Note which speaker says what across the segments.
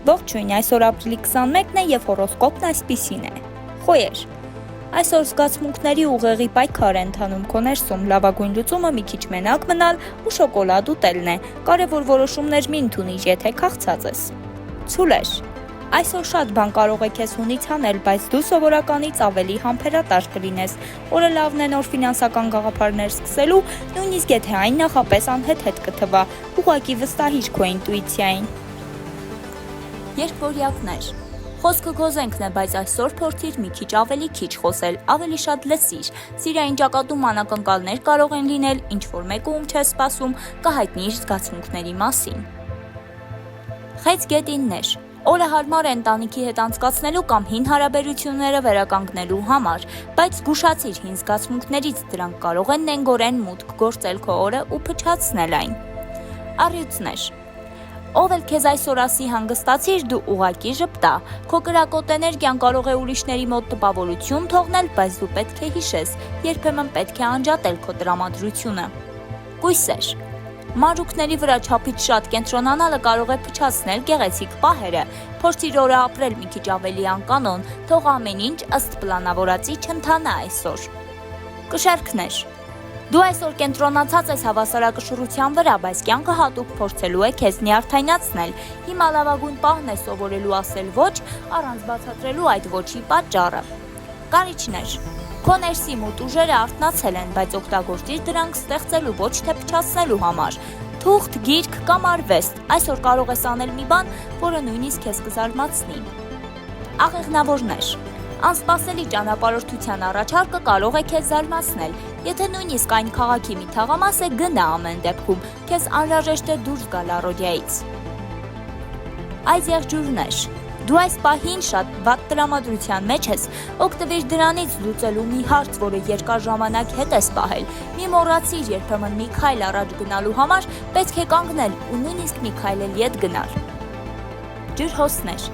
Speaker 1: Ողջույն, այսօր ապրիլի 21-ն է եւ հորոսկոպն այսպիսին է։ Խոյեր։ Այսօր զգացմունքների ուղեղի պայքար է ընթանում քո ներսում, լավագույն լուծումը մի քիչ մենակ մնալ ու շոկոլադ ուտելն է։ Կարևոր որոշումներ մի ընդունիր, եթե քաղցած ես։ Ցուլեր։ Այսօր շատ բան կարող է քեզ հունից անել, բայց դու սովորականից ավելի համբերատար կլինես։ Օրը լավն է նոր ֆինանսական գաղափարներ սկսելու, նույնիսկ եթե այն նախապես անհեթեթ կթվա, ուղղակի վստահիր քո ինտուիցիային։ Երկվորյակներ։ Խոսքը քո զենքն է, բայց այսօր փորձիր մի քիչ ավելի քիչ խոսել, ավելի շատ լսիր։ Սիրային ճակատում անակնկալներ կարող են լինել, ինչ որ մեկը ում չես սպասում, կհայտնի իր զգացմունքների մասին։ Խեցգետիններ։ Օրը հարմար է ընտանիքի հետ անցկացնելու կամ հին հարաբերությունները վերականգնելու համար, բայց զգուշացիր հին զգացմունքներից, դրանք կարող են նենգորեն մուտք գործել քո օրը ու փչացնել այն։ Առյուծներ։ Ով էլ քեզ այսօր ասի հանգստացիր, դու ուղակի ժպտա։ Քո կրակոտ էներգիան կարող է ուրիշների մոտ տպավորություն թողնել, բայց դու պետք է հիշես, երբեմն պետք է անջատել քո տրամադրությունը։ Կույսեր։ Մանրուքների վրա չափից շատ կենտրոնանալը կարող է փչացնել գեղեցիկ պահերը։ Փորձիր օրը ապրել մի քիչ ավելի անկանոն, թող ամեն ինչ ըստ պլանավորածի չընթանա այսօր։ Կշեռքներ։ Դու այսօր կենտրոնացած ես հավասարակշռության վրա, բայց կյանքը հատուկ փորձելու է քեզ նյարդայնացնել։ Հիմա լավագույն պահն է սովորելու ասել ոչ, առանց բացատրելու այդ ոչի պատճառը։ Կարիճներ։ Քո ներսի մութ ուժերը արթնացել են, բայց օգտագործիր դրանք ստեղծելու, ոչ թե փչացնելու համար։ Թուղթ, գիրք կամ արվեստ։ Այսօր կարող ես անել մի բան, որը նույնիսկ քեզ կզարմացնի։ Աղեղնավորներ։ Անսպասելի ճանապարհորդության առաջարկը կարող է քեզ զարմացնել։ Եթե նույնիսկ այն քաղաքի մի թաղամաս է, գնա ամեն դեպքում, քեզ անհրաժեշտ է դուրս գալ առօրյայից։ Այս եղջյուրներ։ Դու այս պահին շատ վատ տրամադրության մեջ ես, օգտվիր դրանից լուծելու մի հարց, որը երկար ժամանակ հետ ես պահել։ Մի մոռացիր, երբեմն մի քայլ առաջ գնալու համար պետք է կանգնել ու նույնիսկ մի քայլ էլ ետ գնալ։ Ջրհոսներ։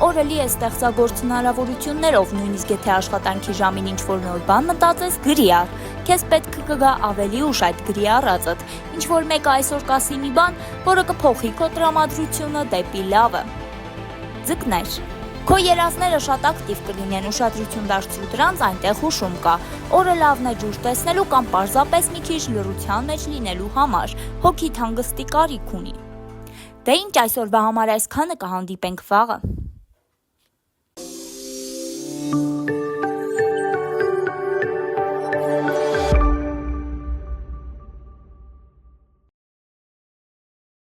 Speaker 1: Օրը լի է ստեղծագործ հնարավորություններով, նույնիսկ եթե աշխատանքի ժամին ինչ-որ նոր բան մտածես, գրի առ։ Քեզ պետք կգա ավելի ուշ այդ գրի առածդ։ Ինչ-որ մեկը այսօր կասի մի բան, որը կփոխի քո տրամադրությունը դեպի լավը։ Ձկներ։ Քո երազները շատ ակտիվ կլինեն, ուշադրություն դարձրու դրանց, այնտեղ հուշում կա։ Օրը լավն է ջուր տեսնելու կամ պարզապես մի քիչ լռության մեջ լինելու համար։ Հոգիդ հանգստի կարիք ունի։ Դե ինչ այսօրվա համար այսքանը, կհանդիպենք վաղը։